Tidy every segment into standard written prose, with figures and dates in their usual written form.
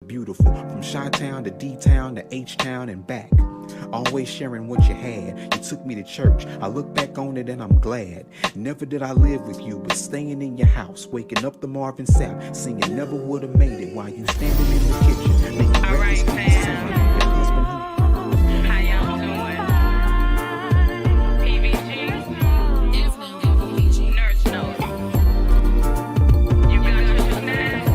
Beautiful, from Chi-Town to D-Town to H-Town and back. Always sharing what you had. You took me to church. I look back on it and I'm glad. Never did I live with you, but staying in your house, waking up the Marvin Sapp, singing never would have made it while you standing in the kitchen. Making All right, breakfast for your son and your husband who. How y'all doing? PVG? Nurse notes. You got your snacks?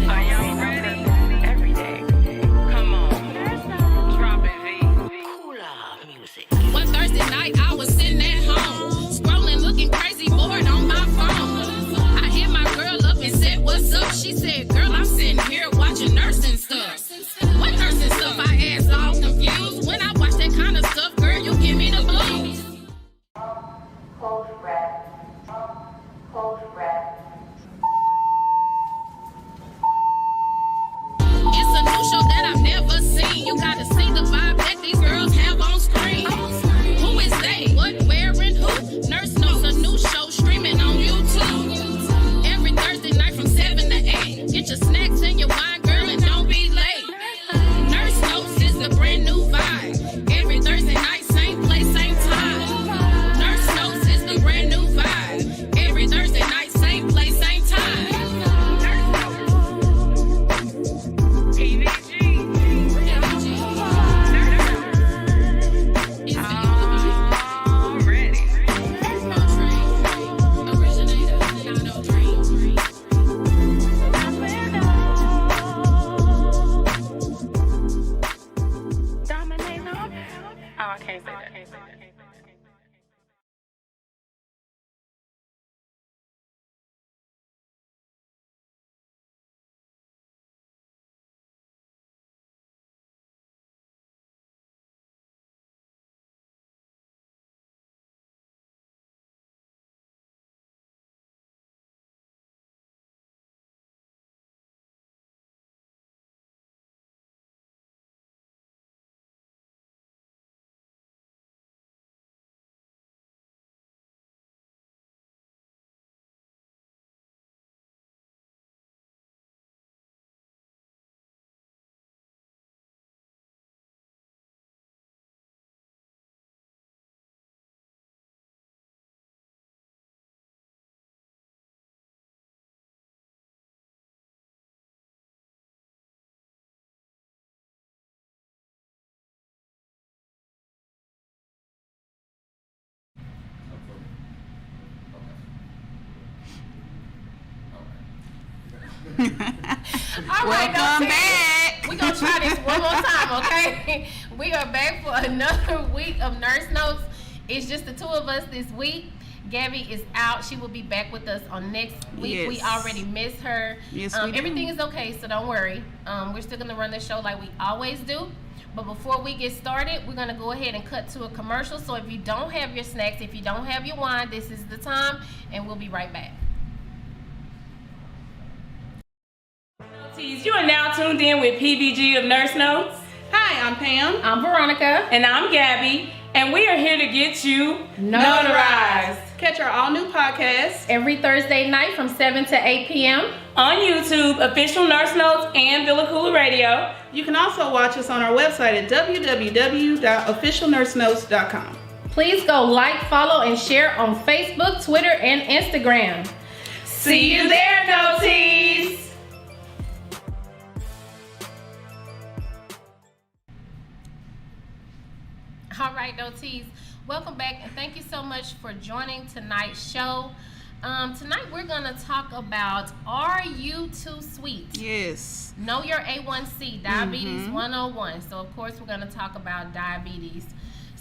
Are y'all ready? Every day. Come on. Drop it, V. Cooler music. One Thursday night, I was sitting at home, scrolling, looking crazy, bored on my phone. I hit my girl up and said, "What's up?" She said, "Girl, I'm sitting here watching nursing stuff." What nursing stuff? I asked, all confused. When I watch that kind of stuff, girl, you give me the blues. Hold breath. Hold breath. It's a new show that I've never seen. You gotta see the vibe that these girls have on screen. Who is they? What, where, and who? Nurse Knows, a new show streaming on YouTube. Every Thursday night from 7 to 8. Get your snacks and your wine, girl, and don't be late. Nurse Knows is the brand new vibe. Every Thursday night, same place, same time. Nurse Knows is the brand new vibe. Every Thursday night, same place, same time. PVG. Already. Dominate on. Oh, I can't say that. All right, Welcome back. We're going to try this one more time, okay? We are back for another week of Nurse Notes. It's just the two of us this week. Gabby is out. She will be back with us on next week. Yes. We already miss her. Yes, we do. Everything is okay, so don't worry. We're still going to run the show like we always do. But before we get started, we're going to go ahead and cut to a commercial. So if you don't have your snacks, if you don't have your wine, this is the time, and we'll be right back. You are now tuned in with PVG of Nurse Notes. Hi, I'm Pam. I'm Veronica. And I'm Gabby. And we are here to get you notarized. Catch our all-new podcast Every Thursday night from 7 to 8 p.m. On YouTube, Official Nurse Notes and Villa Cooler Radio. You can also watch us on our website at www.officialnursenotes.com. Please go like, follow, and share on Facebook, Twitter, and Instagram. See you there, Noties. All right, Noties, welcome back, and thank you so much for joining tonight's show. Tonight we're going to talk about, are you too sweet? Yes. Know your A1C, Diabetes 101. So, of course, we're going to talk about diabetes.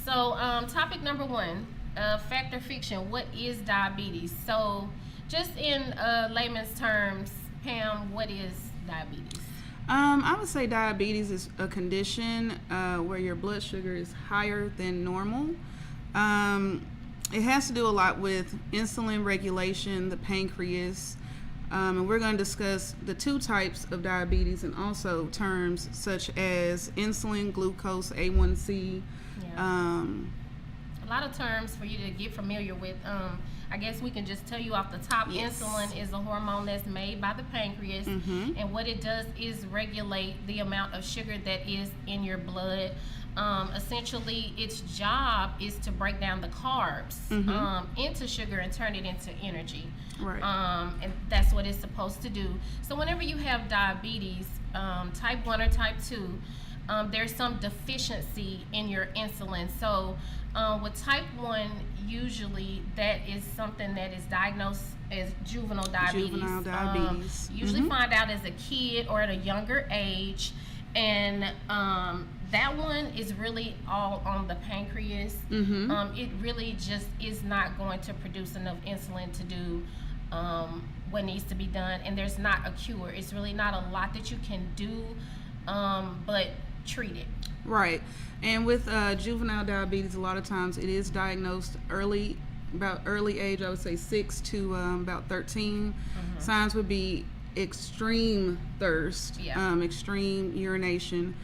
So, topic number one, fact or fiction, what is diabetes? So, just in layman's terms, Pam, what is diabetes? I would say diabetes is a condition where your blood sugar is higher than normal. It has to do a lot with insulin regulation, the pancreas, and we're going to discuss the two types of diabetes and also terms such as insulin, glucose, A1C. Yeah. A lot of terms for you to get familiar with. I guess we can just tell you off the top. Yes. Insulin is a hormone that's made by the pancreas, and what it does is regulate the amount of sugar that is in your blood. Essentially, its job is to break down the carbs into sugar and turn it into energy. Right. And that's what it's supposed to do. So whenever you have diabetes, type 1 or type 2, there's some deficiency in your insulin. So with type 1, usually that is something that is diagnosed as juvenile diabetes. Juvenile diabetes. Usually find out as a kid or at a younger age. And that one is really all on the pancreas. It really just is not going to produce enough insulin to do what needs to be done. And there's not a cure. It's really not a lot that you can do, but treat it. Right. And with juvenile diabetes, a lot of times it is diagnosed early age, I would say 6 to about 13. Signs would be extreme thirst, extreme urination,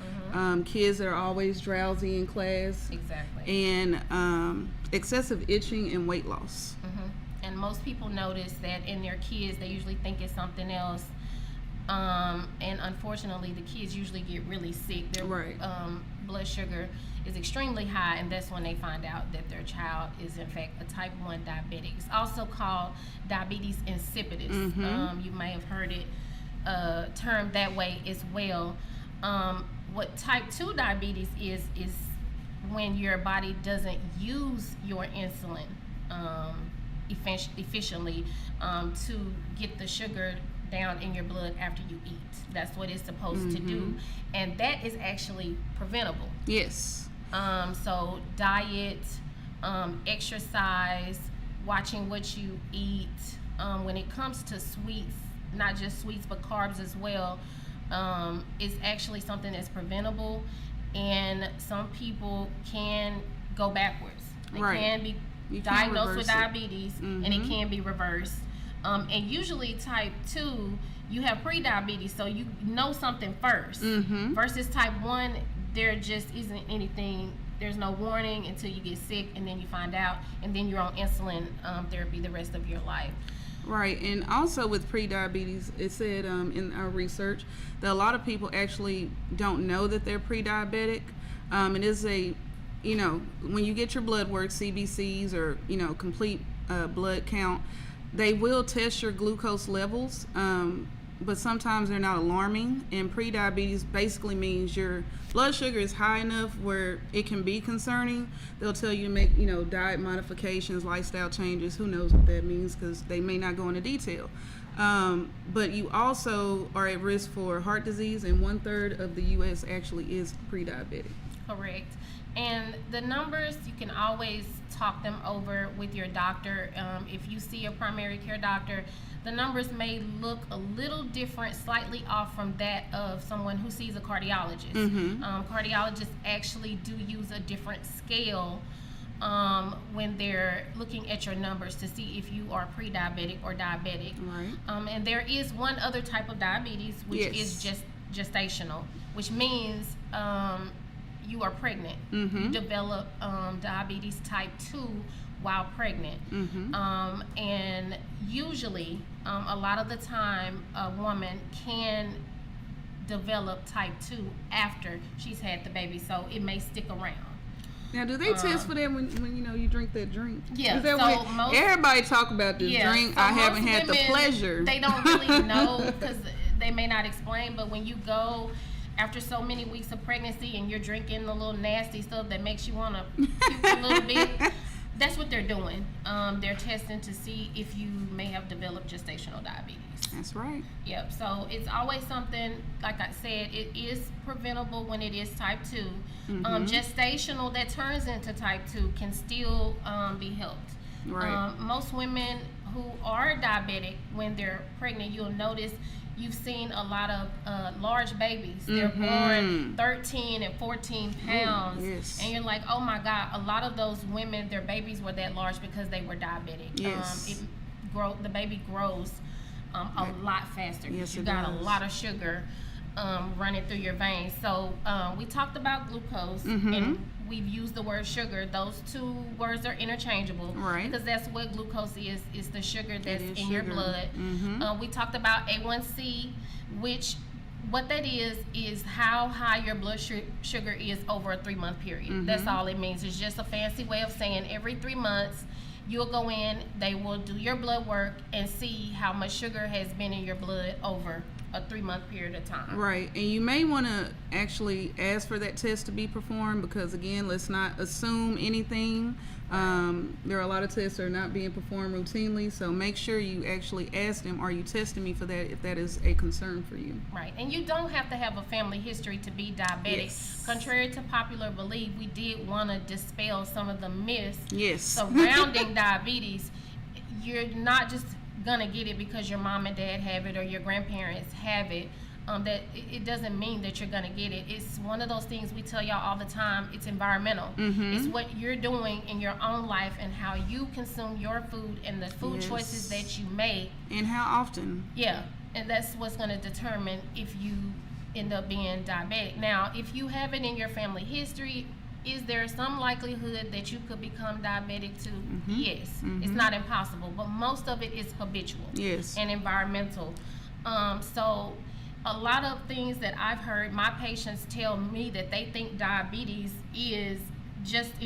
kids that are always drowsy in class, and excessive itching and weight loss. And most people notice that in their kids, they usually think it's something else. And unfortunately, the kids usually get really sick. Their blood sugar is extremely high, and that's when they find out that their child is in fact a type 1 diabetic. It's also called diabetes insipidus. You may have heard it termed that way as well. What type 2 diabetes is when your body doesn't use your insulin efficiently to get the sugar down in your blood after you eat. That's what it's supposed to do, and that is actually preventable. Yes. So diet, exercise, watching what you eat. When it comes to sweets, not just sweets but carbs as well, is actually something that's preventable, and some people can go backwards. They can be diagnosed with diabetes, and it can be reversed. And usually type 2, you have pre-diabetes, so you know something first. Versus type 1, there just isn't anything. There's no warning until you get sick, and then you find out, and then you're on insulin therapy the rest of your life. Right. And also with pre-diabetes, it said in our research that a lot of people actually don't know that they're pre-diabetic. It is when you get your blood work, CBCs or complete blood count, they will test your glucose levels, but sometimes they're not alarming. And pre-diabetes basically means your blood sugar is high enough where it can be concerning. They'll tell you to make diet modifications, lifestyle changes. Who knows what that means, because they may not go into detail. But you also are at risk for heart disease, and 1/3 of the U.S. actually is pre-diabetic. Correct. And the numbers, you can always talk them over with your doctor. If you see a primary care doctor, the numbers may look a little different, slightly off from that of someone who sees a cardiologist. Cardiologists actually do use a different scale when they're looking at your numbers to see if you are pre-diabetic or diabetic. Right. And there is one other type of diabetes, which is just gestational, which means you are pregnant. You develop diabetes type 2 while pregnant. And usually, a lot of the time, a woman can develop type 2 after she's had the baby, so it may stick around. Now, do they test for that when you drink that drink? Yeah. Is that So everybody talk about this drink? So I haven't most had the women, pleasure. They don't really know because they may not explain. But when you go after so many weeks of pregnancy and you're drinking the little nasty stuff that makes you want to puke a little bit, that's what they're doing. They're testing to see if you may have developed gestational diabetes. That's right. Yep. So it's always something, like I said, it is preventable when it is type 2. Gestational that turns into type 2 can still be helped. Right. Most women who are diabetic, when they're pregnant, you'll notice you've seen a lot of large babies. They're born 13 and 14 pounds. Yes. And you're like, oh my God, a lot of those women, their babies were that large because they were diabetic. Yes. The baby grows a lot faster. Yes, You it got does. a lot of sugar running through your veins. So we talked about glucose and we've used the word sugar. Those two words are interchangeable, Right. Because that's what glucose is the sugar that's is in your sugar. blood. We talked about A1C, which what that is how high your blood sugar is over a 3-month period. That's all it means. It's just a fancy way of saying every 3 months you'll go in, they will do your blood work and see how much sugar has been in your blood over a 3-month period of time. Right, and you may want to actually ask for that test to be performed because, again, let's not assume anything. There are a lot of tests that are not being performed routinely, so make sure you actually ask them, are you testing me for that if that is a concern for you? Right, and you don't have to have a family history to be diabetic. Yes. Contrary to popular belief, we did want to dispel some of the myths Yes. surrounding diabetes. You're not just gonna get it because your mom and dad have it or your grandparents have it. That it doesn't mean that you're gonna get it. It's one of those things we tell y'all all the time. It's environmental. It's what you're doing in your own life and how you consume your food and the food choices that you make. And how often? Yeah, and that's what's gonna determine if you end up being diabetic. Now, if you have it in your family history, is there some likelihood that you could become diabetic too? Yes. It's not impossible, but most of it is habitual and environmental. So a lot of things that I've heard, my patients tell me that they think diabetes is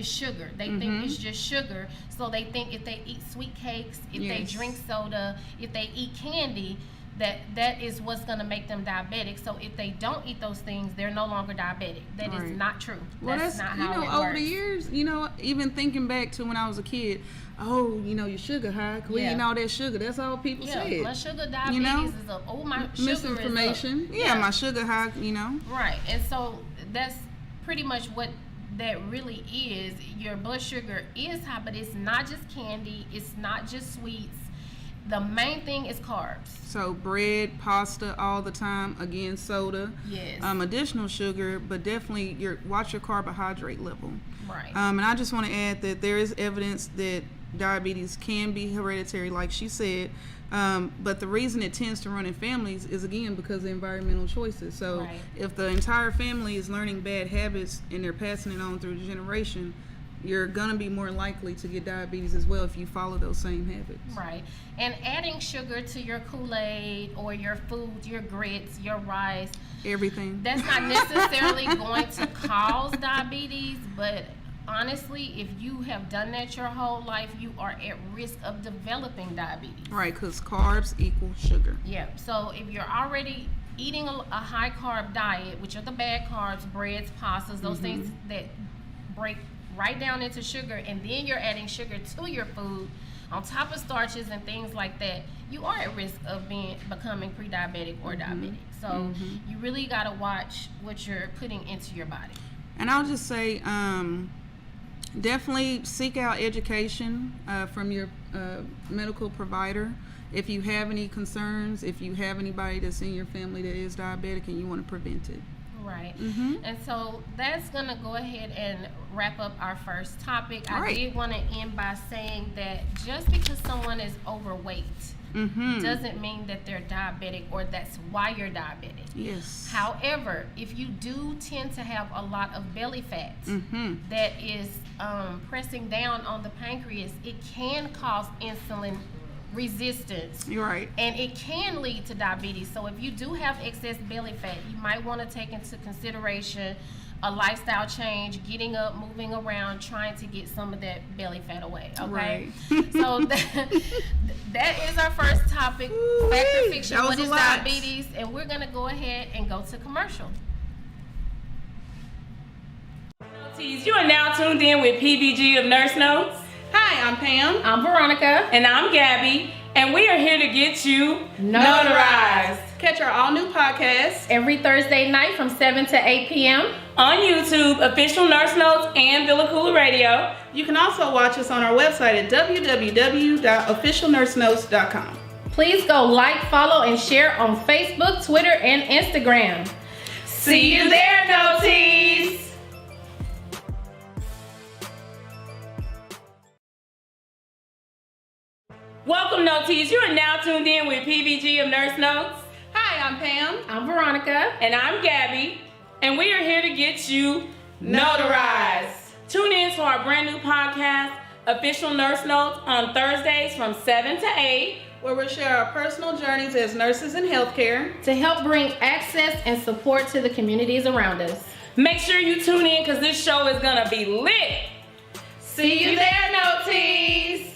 sugar. They think it's just sugar. So they think if they eat sweet cakes, if they drink soda, if they eat candy, that is what's going to make them diabetic. So if they don't eat those things, they're no longer diabetic. That is not true. Well, that's not how it works. over the years, even thinking back to when I was a kid, your sugar high, we eating all that sugar. That's all people said. My sugar diabetes is up. Oh, my sugar misinformation. is up. My sugar high, Right, and so that's pretty much what that really is. Your blood sugar is high, but it's not just candy. It's not just sweets. The main thing is carbs. So bread, pasta all the time. Again, soda. Yes. Additional sugar, but definitely watch your carbohydrate level. Right. And I just want to add that there is evidence that diabetes can be hereditary, like she said. But the reason it tends to run in families is, again, because of environmental choices. So if the entire family is learning bad habits and they're passing it on through the generation, you're going to be more likely to get diabetes as well if you follow those same habits. Right. And adding sugar to your Kool-Aid or your foods, your grits, your rice, everything, that's not necessarily going to cause diabetes, but honestly, if you have done that your whole life, you are at risk of developing diabetes. Right, because carbs equal sugar. Yeah, so if you're already eating a high carb diet, which are the bad carbs, breads, pastas, those things that break right down into sugar, and then you're adding sugar to your food on top of starches and things like that, you are at risk of becoming pre-diabetic or diabetic. So you really got to watch what you're putting into your body. And I'll just say, definitely seek out education from your medical provider. If you have any concerns, if you have anybody that's in your family that is diabetic and you want to prevent it. Right. And so that's going to go ahead and wrap up our first topic. I did want to end by saying that just because someone is overweight doesn't mean that they're diabetic or that's why you're diabetic. Yes. However, if you do tend to have a lot of belly fat that is pressing down on the pancreas, it can cause insulin resistance. You're right. And it can lead to diabetes. So if you do have excess belly fat, you might want to take into consideration a lifestyle change, getting up, moving around, trying to get some of that belly fat away. Okay. Right. So that is our first topic. Fact or fiction, what is diabetes? And we're gonna go ahead and go to commercial. You are now tuned in with PVG of Nurse Notes. Hi, I'm Pam. I'm Veronica. And I'm Gabby. And we are here to get you notarized. Catch our all-new podcast every Thursday night from 7 to 8 p.m. on YouTube, Official Nurse Notes, and Villa Radio. You can also watch us on our website at www.officialnursenotes.com. Please go like, follow, and share on Facebook, Twitter, and Instagram. See you there, Noties! Welcome, Noties. You are now tuned in with PVG of Nurse Notes. Hi, I'm Pam. I'm Veronica. And I'm Gabby. And we are here to get you notarized. Tune in to our brand new podcast, Official Nurse Notes, on Thursdays from 7 to 8. Where we'll share our personal journeys as nurses in healthcare to help bring access and support to the communities around us. Make sure you tune in because this show is going to be lit. See you there, Noties.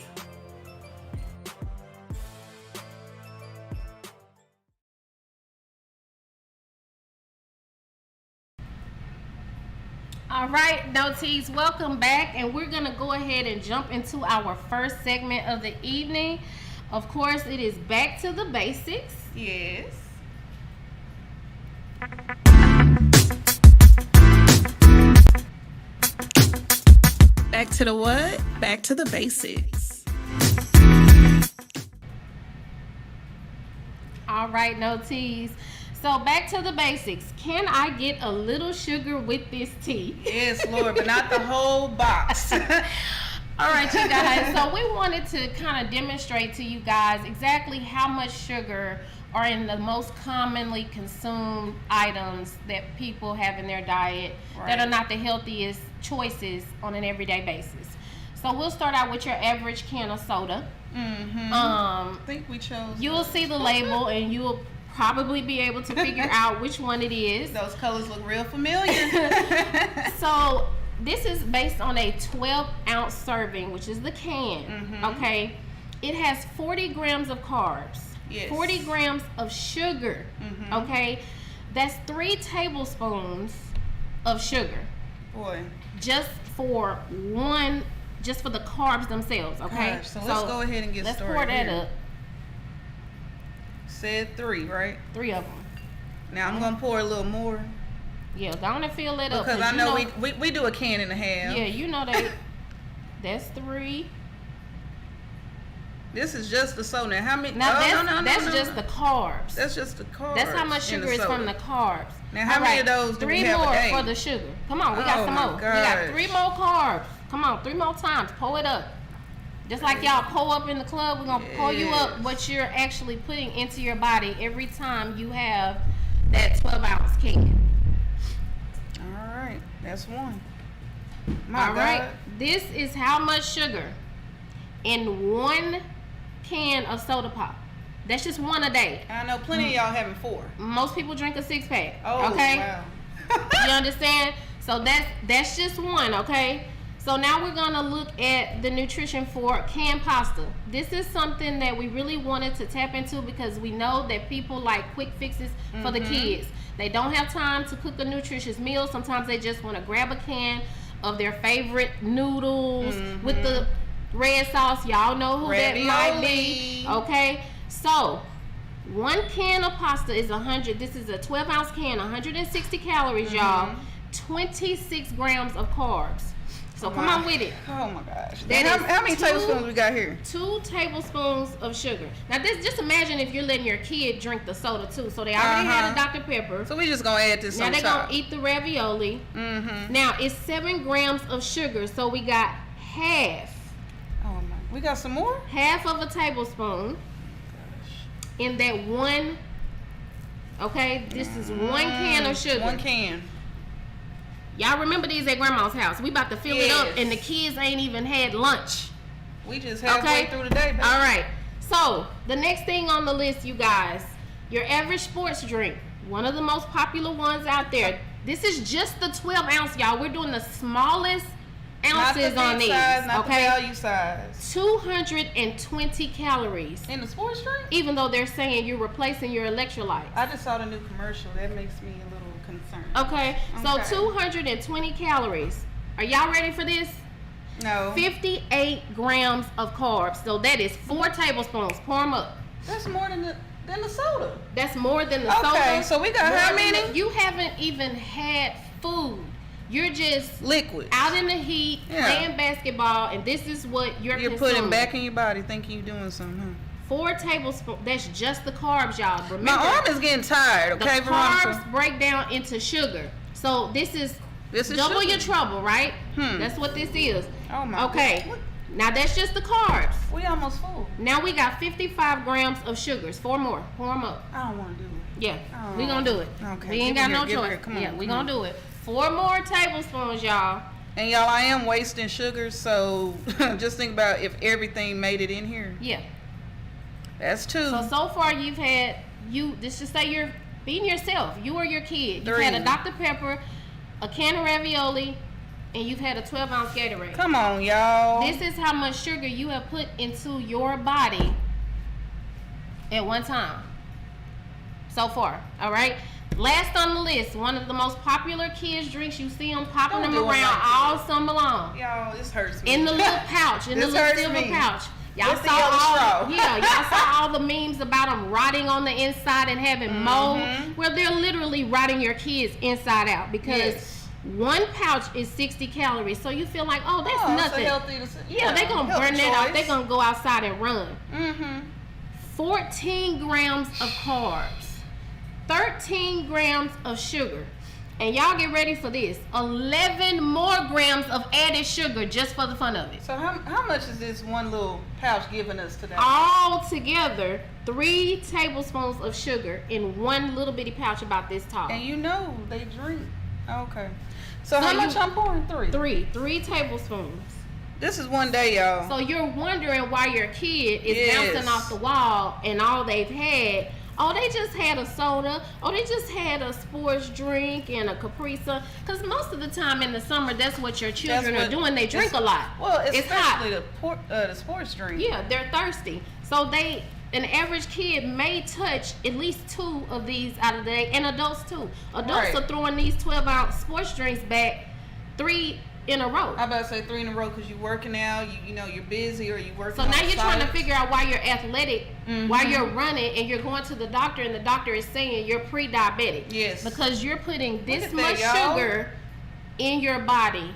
All right, Noties, welcome back, and we're going to go ahead and jump into our first segment of the evening. Of course, it is back to the basics. Yes. Back to the what? Back to the basics. All right, Noties. So back to the basics. Can I get a little sugar with this tea? Yes, Lord, but not the whole box. All right, you guys. So we wanted to kind of demonstrate to you guys exactly how much sugar are in the most commonly consumed items that people have in their diet that are not the healthiest choices on an everyday basis. So we'll start out with your average can of soda. I think we chose. You'll see the label and you'll probably be able to figure out which one it is. Those colors look real familiar. So this is based on a 12-ounce serving, which is the can. Okay, it has 40 grams of carbs, 40 grams of sugar. Okay, that's 3 tablespoons of sugar. Boy, just for the carbs themselves. Okay, gosh, so let's go ahead and get started. Let's pour that up. Said 3, right? 3 of them. Now I'm gonna pour a little more. Yeah, go on and fill it up. Because I know we do a can and a half. Yeah, you know that's 3. This is just the soda. Now how many? Now that's just the carbs. That's just the carbs. That's how much sugar is from the carbs. Now how many of those do we have a day? 3 more for the sugar. Come on, we got some more. We got 3 more carbs. Come on, 3 more times. Pour it up. Just like y'all pull up in the club, we're gonna pull you up what you're actually putting into your body every time you have that 12-ounce can. All right, that's 1. All right, this is how much sugar in 1 can of soda pop. That's just 1 a day. I know plenty of y'all having 4. Most people drink a 6-pack. Oh, okay? Wow. You understand? So that's just 1, okay? So now we're gonna look at the nutrition for canned pasta. This is something that we really wanted to tap into because we know that people like quick fixes for the kids. They don't have time to cook a nutritious meal. Sometimes they just want to grab a can of their favorite noodles with the red sauce. Y'all know who Ravioli. that might be. Okay, so 1 can of pasta is 100. This is a 12-ounce can, 160 calories, y'all. 26 grams of carbs. So come on with it. Oh my gosh. How many tablespoons we got here? 2 tablespoons of sugar. Now just imagine if you're letting your kid drink the soda too. So they already had a Dr. Pepper. So we just gonna add this now on they're top. gonna eat the ravioli. Now it's 7 grams of sugar. So we got half. Oh my. We got some more? Half of a tablespoon in that 1. Okay, this is 1 can of sugar. 1 can. Y'all remember these at grandma's house? We about to fill it up and the kids ain't even had lunch. We just halfway through the day, baby. All right. So the next thing on the list, you guys, your average sports drink, one of the most popular ones out there. This is just the 12-ounce, y'all. We're doing the smallest ounces on these. Not the value size. 220 calories. In the sports drink? Even though they're saying you're replacing your electrolytes. I just saw the new commercial. That makes me a little concerned. Okay. So 220 calories. Are y'all ready for this? No. 58 grams of carbs. So that is 4 tablespoons. Pour them up. That's more than the soda. That's more than the soda. Okay, so we got how many? You haven't even had food. You're just liquid out in the heat, playing basketball, and this is what you're putting back in your body, thinking you're doing something. Huh? 4 tablespoons. That's just the carbs, y'all. Remember, my arm is getting tired. Okay, the carbs break down into sugar. So this is double your trouble, right? That's what this is. Oh my. Okay. God. Now that's just the carbs. We almost full. Now we got 55 grams of sugars. 4 more. Pour them up. I don't want to do it. Yeah, we gonna do it. Okay. We ain't got no choice. Come on, yeah, we gonna do it. 4 more tablespoons, y'all. And y'all, I am wasting sugar, so just think about if everything made it in here. Yeah. That's 2. So far you've had, let's just say you're feeding yourself, you or your kid. You've 3. had a Dr. Pepper, a can of ravioli, and you've had a 12-ounce Gatorade. Come on, y'all. This is how much sugar you have put into your body at one time. So far, all right? Last on the list, one of the most popular kids' drinks. You see them popping Don't them do it around like all summer long. Y'all, this hurts me. In the little pouch, in the This little hurts silver me. pouch. Y'all With the yellow saw straw. y'all saw all the memes about them rotting on the inside and having mold. Well, they're literally rotting your kids inside out because Yes. one pouch is 60 calories. So you feel like, oh, that's Oh, it's a nothing. healthy, Yeah, they're gonna healthy burn that out. choice. They're gonna go outside and run. 14 grams of carbs, 13 grams of sugar, and y'all get ready for this, 11 more grams of added sugar just for the fun of it. So how much is this one little pouch giving us today? All together, 3 tablespoons of sugar in one little bitty pouch about this tall. And you know they drink. Okay. So how much I'm pouring? 3. 3 tablespoons. This is one day, y'all. So you're wondering why your kid is Yes. bouncing off the wall and all they've had, oh, they just had a soda, oh, they just had a sports drink and a Capri Sun. Because most of the time in the summer, that's what your children are doing. They drink a lot. Well, it's hot. especially the sports drink. Yeah, they're thirsty. So an average kid may touch at least 2 of these out of the day, and adults too. Adults Right. are throwing these 12-ounce sports drinks back 3 in a row. I about to say 3 in a row because you're working out, you know, you're busy or you're working. So now you're trying to outside. figure out why you're athletic, why you're running, and you're going to the doctor, and the doctor is saying you're pre-diabetic. Yes. Because you're putting this at that, much y'all. sugar in your body,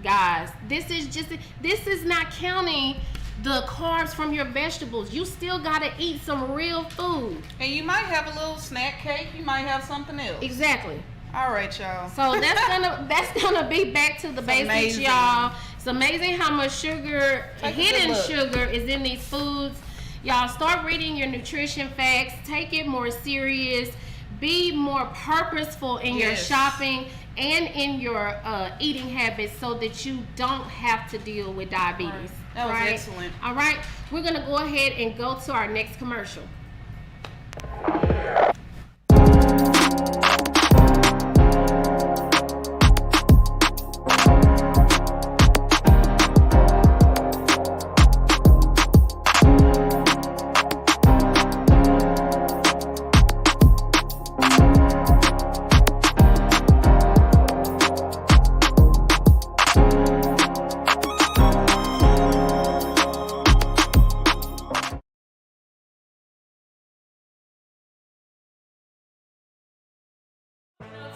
guys. This is not counting the carbs from your vegetables. You still gotta eat some real food. And you might have a little snack cake. You might have something else. Exactly. All right, y'all. So that's gonna be back to the basics, amazing. y'all. It's amazing how much sugar, Take a hidden good look. sugar, is in these foods. Y'all start reading your nutrition facts. Take it more serious. Be more purposeful in your Yes. shopping and in your eating habits, so that you don't have to deal with diabetes. Right. That was excellent. All right, we're gonna go ahead and go to our next commercial.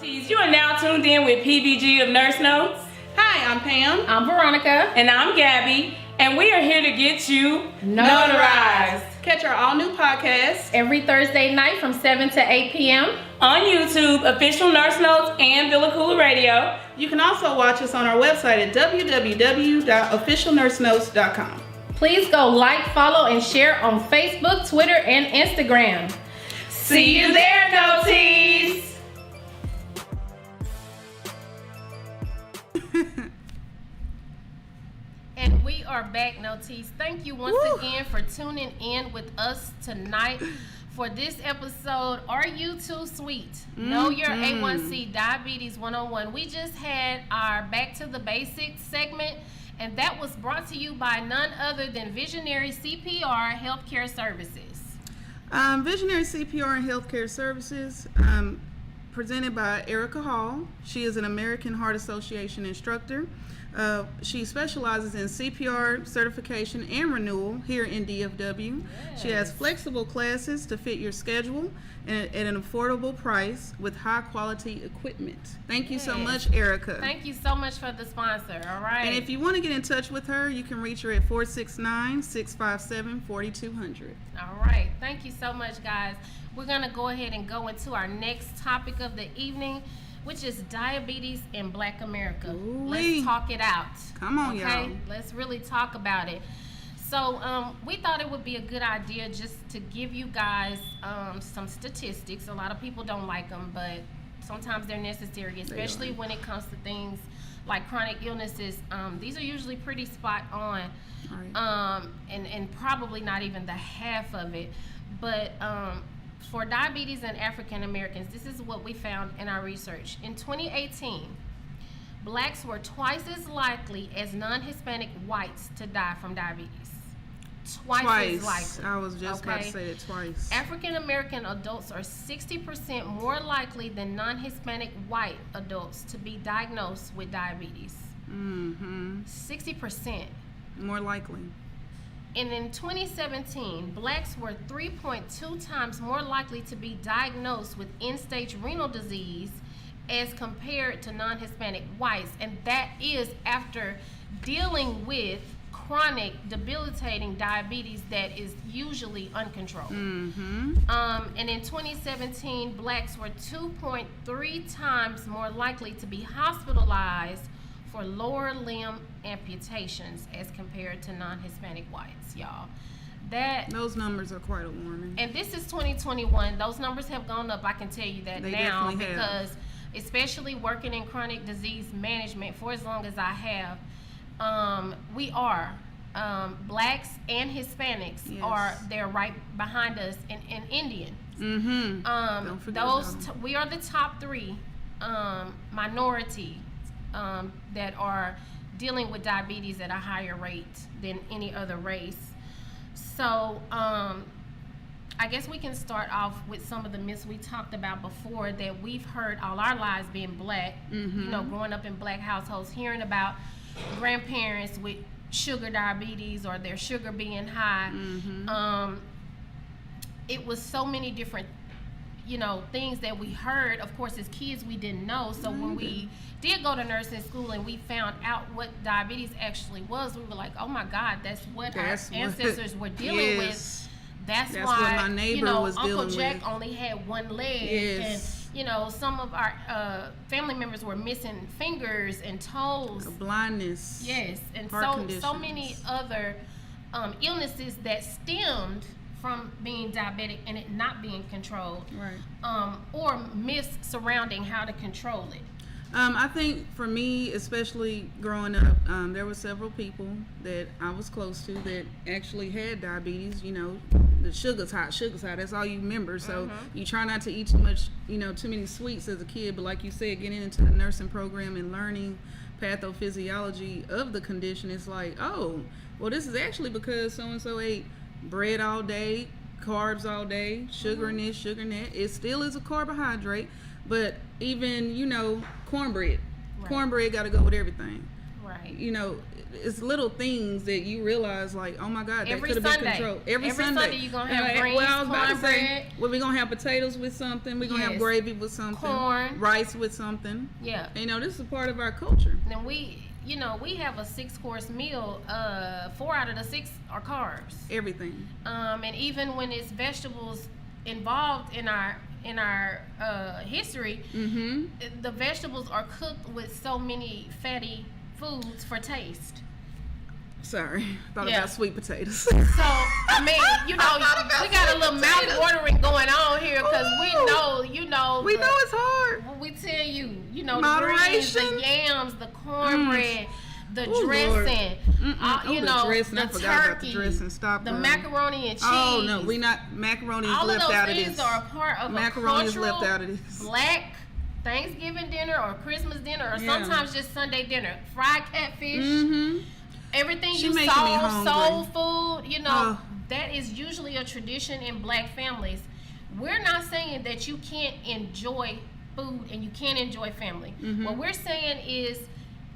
You are now tuned in with PBG of Nurse Notes. Hi, I'm Pam. I'm Veronica. And I'm Gabby. And we are here to get you notarized Catch our all-new podcast. Every Thursday night from 7 to 8 p.m. on YouTube, Official Nurse Notes, and Villacoola Radio. You can also watch us on our website at www.officialnursenotes.com. Please go like, follow, and share on Facebook, Twitter, and Instagram. See you there, Noties! And we are back, Noties. Thank you once again for tuning in with us tonight for this episode. Are You Too Sweet? Know Your A1C Diabetes 101. We just had our Back to the Basics segment, and that was brought to you by none other than Visionary CPR Healthcare Services. Visionary CPR and Healthcare Services, presented by Erica Hall. She is an American Heart Association instructor. She specializes in CPR certification and renewal here in DFW. She has flexible classes to fit your schedule and at an affordable price with high quality equipment. Thank you so much, Erica. Thank you so much for the sponsor. All right. And if you want to get in touch with her, you can reach her at 469-657-4200. All right. Thank you so much, guys. We're going to go ahead and go into our next topic of the evening, which is diabetes in Black America. Ooh-wee. Let's talk it out. Come on, okay? y'all. Let's really talk about it. So we thought it would be a good idea just to give you guys some statistics. A lot of people don't like them, but sometimes they're necessary, especially when it comes to things like chronic illnesses, these are usually pretty spot on, Right. and probably not even the half of it. But for diabetes in African Americans, this is what we found in our research. In 2018, blacks were twice as likely as non-Hispanic whites to die from diabetes. Twice as likely. I was just about to say that twice. African American adults are 60% more likely than non-Hispanic white adults to be diagnosed with diabetes. 60%. More likely. And in 2017, blacks were 3.2 times more likely to be diagnosed with end-stage renal disease as compared to non-Hispanic whites. And that is after dealing with chronic debilitating diabetes that is usually uncontrolled. And in 2017, blacks were 2.3 times more likely to be hospitalized for lower limb amputations as compared to non-Hispanic whites, y'all. Those numbers are quite alarming. And this is 2021. Those numbers have gone up, I can tell you that They now, definitely have. because especially working in chronic disease management for as long as I have, we are blacks and Hispanics Yes. they're right behind us, and Indian. Don't forget about them. We are the top 3 minority that are dealing with diabetes at a higher rate than any other race. So I guess we can start off with some of the myths we talked about before that we've heard all our lives being black, you know, growing up in black households, hearing about grandparents with sugar diabetes or their sugar being high. It was so many different, you know, things that we heard. Of course, as kids, we didn't know. So when we did go to nursing school and we found out what diabetes actually was, we were like, oh my God, that's what our ancestors were dealing with. That's why, what my neighbor you know, was Uncle dealing Jack with. only had one leg. Yes. And, you know, some of our family members were missing fingers and toes. Blindness. Yes, and Heart so conditions. many other illnesses that stemmed from being diabetic and it not being controlled, Right. or myths surrounding how to control it. I think for me, especially growing up, there were several people that I was close to that actually had diabetes. You know, the sugar's hot, that's all you remember. So you try not to eat too much, you know, too many sweets as a kid. But like you said, getting into the nursing program and learning pathophysiology of the condition, it's like, oh, well, this is actually because so-and-so ate bread all day, carbs all day, sugar in this, sugar in that. It still is a carbohydrate, but even, you know, cornbread. Right. Cornbread got to go with everything. Right. You know, it's little things that you realize, like, oh my God, that Every could have been Sunday. controlled. Every Sunday you're gonna have greens, well, I was about to say, cornbread. well, we're going to have potatoes with something. We're going to have Yes. gravy with something. Corn. Rice with something. Yeah. You know, this is a part of our culture. And we, you know, we have a 6-course meal. 4 out of the 6 are carbs. Everything. And even when it's vegetables involved in our history, the vegetables are cooked with so many fatty foods for taste. Sorry. Thought Yeah. about sweet potatoes. So, I mean, you know, we got a little mouth watering going on here because we know, you know. We know it's hard. When we tell you, you know, the greens, Moderation. the yams, the cornbread, the Ooh, dressing, Oh, you the know, dressing. I the forgot about the turkey, dressing. Stop the her. macaroni and cheese. Oh no, we not macaroni is All of left those out of things this. are a part of Macaroni a is cultural left out of this. black Thanksgiving dinner or Christmas dinner or Yeah. sometimes just Sunday dinner. Fried catfish. Everything She you making me soul hungry. food, you know, Oh. that is usually a tradition in black families. We're not saying that you can't enjoy food and you can't enjoy family. What we're saying is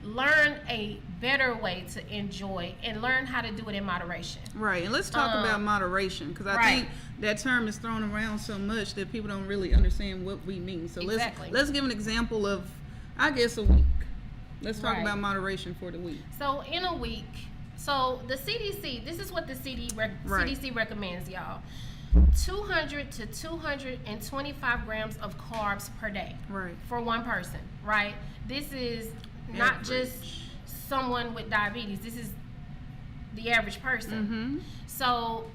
learn a better way to enjoy and learn how to do it in moderation. Right, and let's talk about moderation, because I right. think that term is thrown around so much that people don't really understand what we mean. So Exactly. let's give an example of, I guess, a week. Let's talk Right. about moderation for the week. So in a week, so the CDC, this is what the CDC recommends, y'all. 200 to 225 grams of carbs per day. Right. For one person, right? This is not Average. just someone with diabetes. This is the average person. So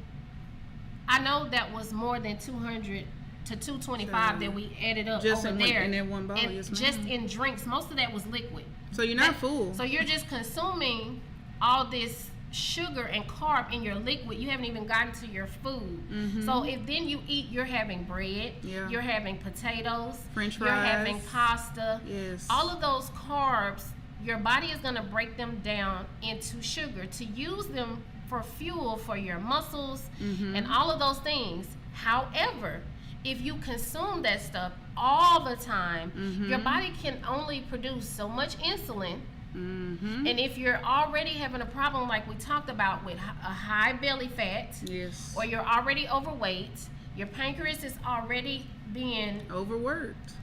I know that was more than 200 to 225 that we added up Just over in there. in that one bottle, And yes, just ma'am. in drinks, most of that was liquid. So you're not full. So you're just consuming all this sugar and carb in your liquid. You haven't even gotten to your food. So if then you eat, you're having bread, Yeah. you're having potatoes, French you're having fries. pasta. Yes. All of those carbs, your body is going to break them down into sugar to use them for fuel for your muscles and all of those things. However, if you consume that stuff all the time, your body can only produce so much insulin. And if you're already having a problem like we talked about with a high belly fat, Yes. or you're already overweight, your pancreas is already being Overworked.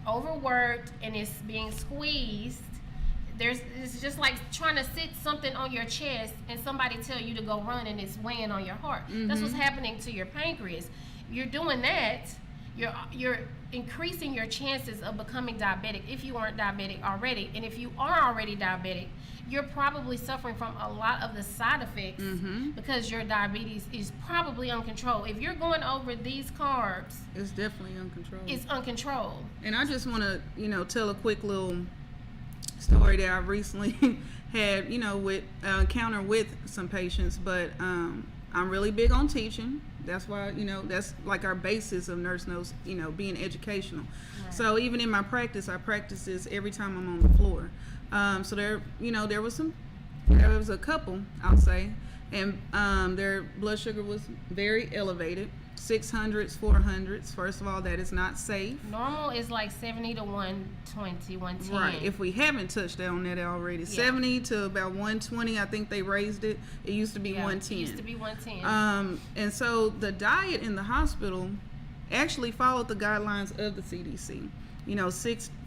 and it's being squeezed. It's just like trying to sit something on your chest and somebody tell you to go run and it's weighing on your heart. That's what's happening to your pancreas. You're doing that, you're increasing your chances of becoming diabetic if you aren't diabetic already. And if you are already diabetic, you're probably suffering from a lot of the side effects because your diabetes is probably uncontrolled. If you're going over these carbs, It's definitely uncontrolled. it's uncontrolled. And I just want to, tell a quick little story that I recently had, with encounter with some patients. But I'm really big on teaching. That's why, that's like our basis of Nurse Knows, being educational. Right. So even in my practice, I practice this every time I'm on the floor. So there was a couple, I'll say, and their blood sugar was very elevated. 600s, 400s. First of all, that is not safe. Normal is like 70 to 120, 110. Right. If we haven't touched on that already, 70 to about 120. I think they raised it. It used to be 110. It used to be 110. And so the diet in the hospital actually followed the guidelines of the CDC.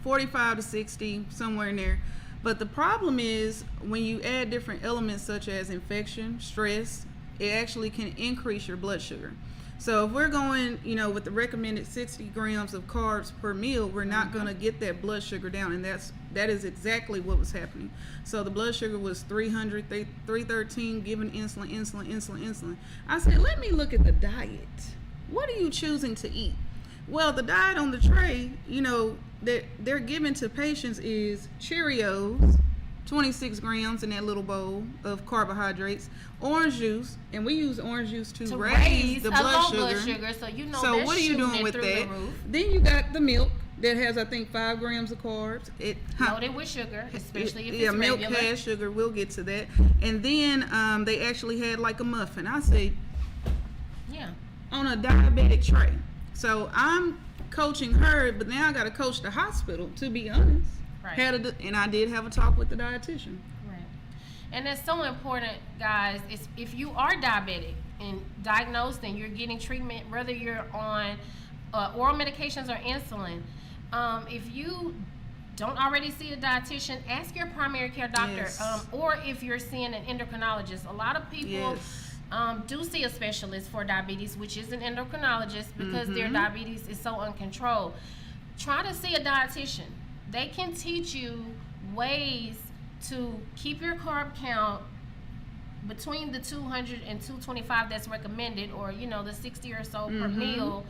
45 to 60, somewhere in there. But the problem is when you add different elements such as infection, stress, it actually can increase your blood sugar. So if we're going, with the recommended 60 grams of carbs per meal, we're not going to get that blood sugar down, and that is exactly what was happening. So the blood sugar was 300, 313, giving insulin. I said, let me look at the diet. What are you choosing to eat? Well, the diet on the tray, that they're giving to patients is Cheerios, 26 grams in that little bowl of carbohydrates, orange juice, and we use orange juice to raise the blood sugar. So So what are you doing with that? Then you got the milk that has, I think, 5 grams of carbs. Loaded with sugar, especially if it's milk regular. has sugar. We'll get to that. And then they actually had like a muffin. I say, on a diabetic tray. So I'm coaching her, but now I got to coach the hospital, to be honest. Right. And I did have a talk with the dietitian. Right. And that's so important, guys. If you are diabetic and diagnosed and you're getting treatment, whether you're on oral medications or insulin, if you don't already see a dietitian, ask your primary care doctor. Yes. Or if you're seeing an endocrinologist. A lot of people do see a specialist for diabetes, which is an endocrinologist, because their diabetes is so uncontrolled. Try to see a dietitian. They can teach you ways to keep your carb count between the 200 and 225 that's recommended, or the 60 or so per meal,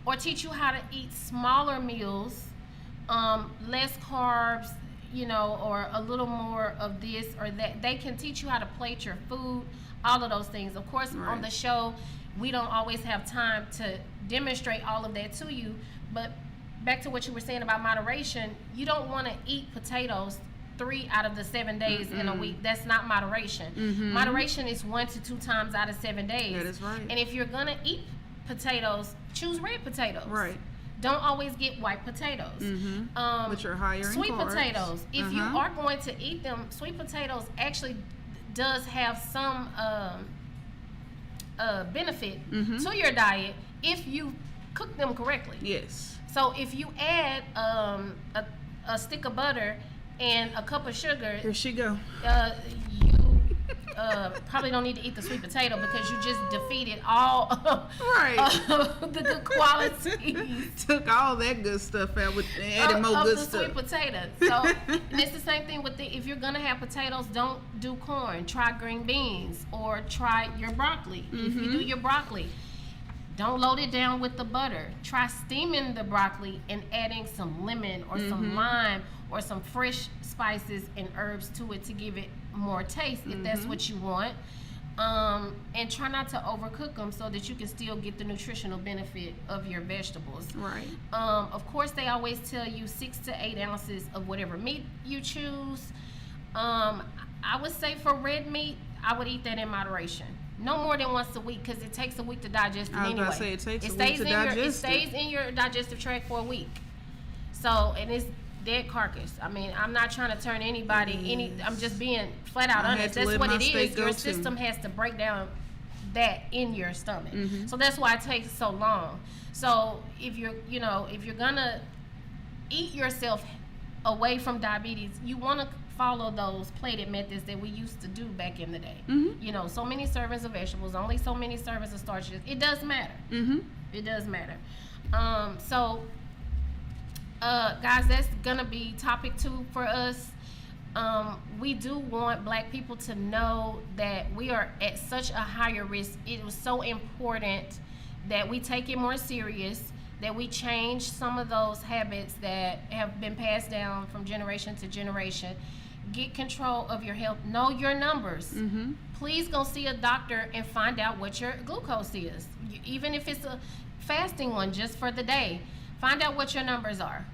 or teach you how to eat smaller meals, less carbs, or a little more of this or that. They can teach you how to plate your food, all of those things. Of course, on the show, we don't always have time to demonstrate all of that to you, but back to what you were saying about moderation, you don't want to eat potatoes 3 out of the 7 days in a week. That's not moderation. Moderation is 1 to 2 times out of 7 days. That is right. And if you're going to eat potatoes, choose red potatoes. Right. Don't always get white potatoes. Which are higher in sweet carbs. Potatoes. If you are going to eat them, sweet potatoes actually does have some benefit to your diet if you cook them correctly. Yes. So if you add a stick of butter and a cup of sugar, Here she go. You probably don't need to eat the sweet potato because you just defeated all of the good qualities. Took all that good stuff out with added more good the stuff. Sweet potatoes. So and it's the same thing with if you're gonna have potatoes, don't do corn. Try green beans or try your broccoli. If you do your broccoli, Don't load it down with the butter. Try steaming the broccoli and adding some lemon or some lime or some fresh spices and herbs to it to give it more taste if that's what you want. And try not to overcook them so that you can still get the nutritional benefit of your vegetables. Right. Of course, they always tell you 6 to 8 ounces of whatever meat you choose. I would say for red meat, I would eat that in moderation. No more than once a week, because it takes a week to digest it I was anyway. about to say, it takes a week stays to in your, digest It it. stays in your digestive tract for a week. So, and it's dead carcass. I mean, I'm not trying to turn anybody, I'm just being flat out I had honest. to That's let what my it steak is. go Your too. system has to break down that in your stomach. So that's why it takes so long. So if you're gonna eat yourself away from diabetes, you want to follow those plated methods that we used to do back in the day. You know, so many servings of vegetables, only so many servings of starches. It does matter. It does matter. Guys, that's gonna be topic 2 for us. We do want black people to know that we are at such a higher risk. It was so important that we take it more serious, that we change some of those habits that have been passed down from generation to generation. Get control of your health. Know your numbers. Please go see a doctor and find out what your glucose is. Even if it's a fasting one just for the day, find out what your numbers are.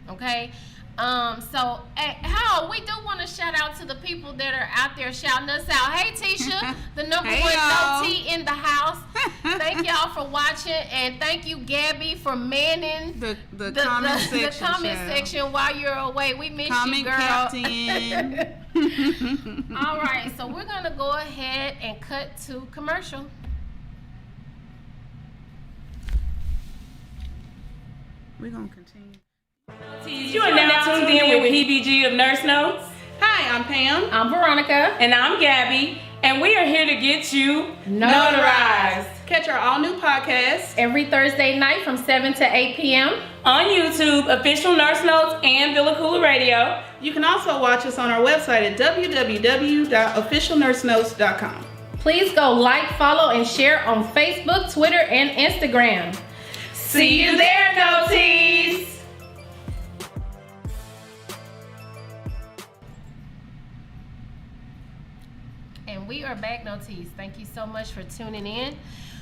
Okay? How we do want to shout out to the people that are out there shouting us out. Hey, Tisha, the number Hey, one y'all. no T in the house. Thank y'all for watching, and thank you, Gabby, for manning The comment section. the comment child. section while you're away. We miss Comment you, girl. captain. All right, so we're gonna go ahead and cut to commercial. We're gonna continue. You are now tuned in with PBG of Nurse Notes. Hi, I'm Pam. I'm Veronica. And I'm Gabby. And we are here to get you notarized Catch our all new podcast. Every Thursday night from 7 to 8 p.m. on YouTube, Official Nurse Notes, and Villacoola Radio. You can also watch us on our website at www.officialnursenotes.com. Please go like, follow, and share on Facebook, Twitter, and Instagram. See you there, Noties! And we are back, Noties. Thank you so much for tuning in.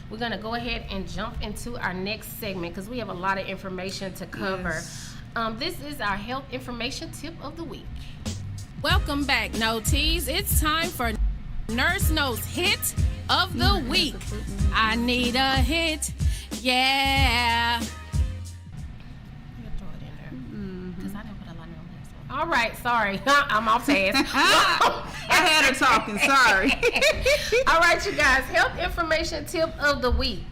We're going to go ahead and jump into our next segment because we have a lot of information to cover. Yes. This is our health information tip of the week. Welcome back, Noties. It's time for Nurse Notes Hit of the Week. I need a hit. Yeah. We'll throw it in there because I didn't put a lot on last one. All right, sorry. I'm off task. I had her talking, sorry. All right, you guys. Health information tip of the week.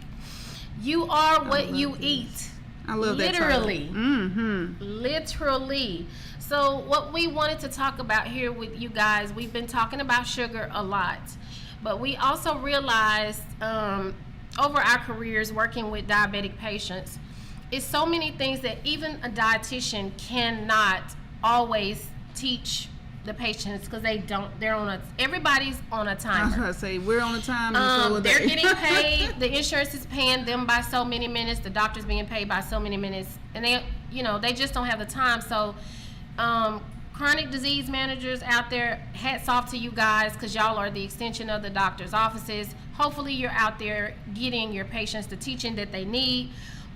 You are what you eat. I love that Literally. title. Literally. So what we wanted to talk about here with you guys, we've been talking about sugar a lot, but we also realized over our careers working with diabetic patients, it's so many things that even a dietitian cannot always teach the patients because everybody's on a I was timer. going to say, we're on the time and so are They're they. getting paid. The insurance is paying them by so many minutes. The doctor's being paid by so many minutes, and they just don't have the time. So, chronic disease managers out there, hats off to you guys because y'all are the extension of the doctor's offices. Hopefully, you're out there getting your patients the teaching that they need.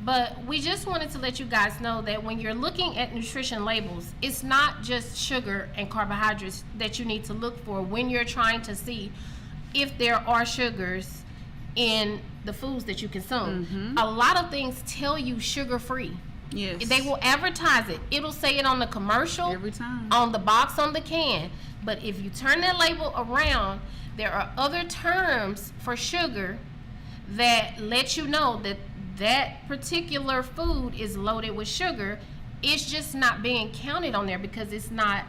But we just wanted to let you guys know that when you're looking at nutrition labels, it's not just sugar and carbohydrates that you need to look for when you're trying to see if there are sugars in the foods that you consume. A lot of things tell you sugar-free. Yes. They will advertise it. It'll say it on the commercial, Every time. on the box, on the can. But if you turn that label around, there are other terms for sugar that let you know that that particular food is loaded with sugar. It's just not being counted on there because it's not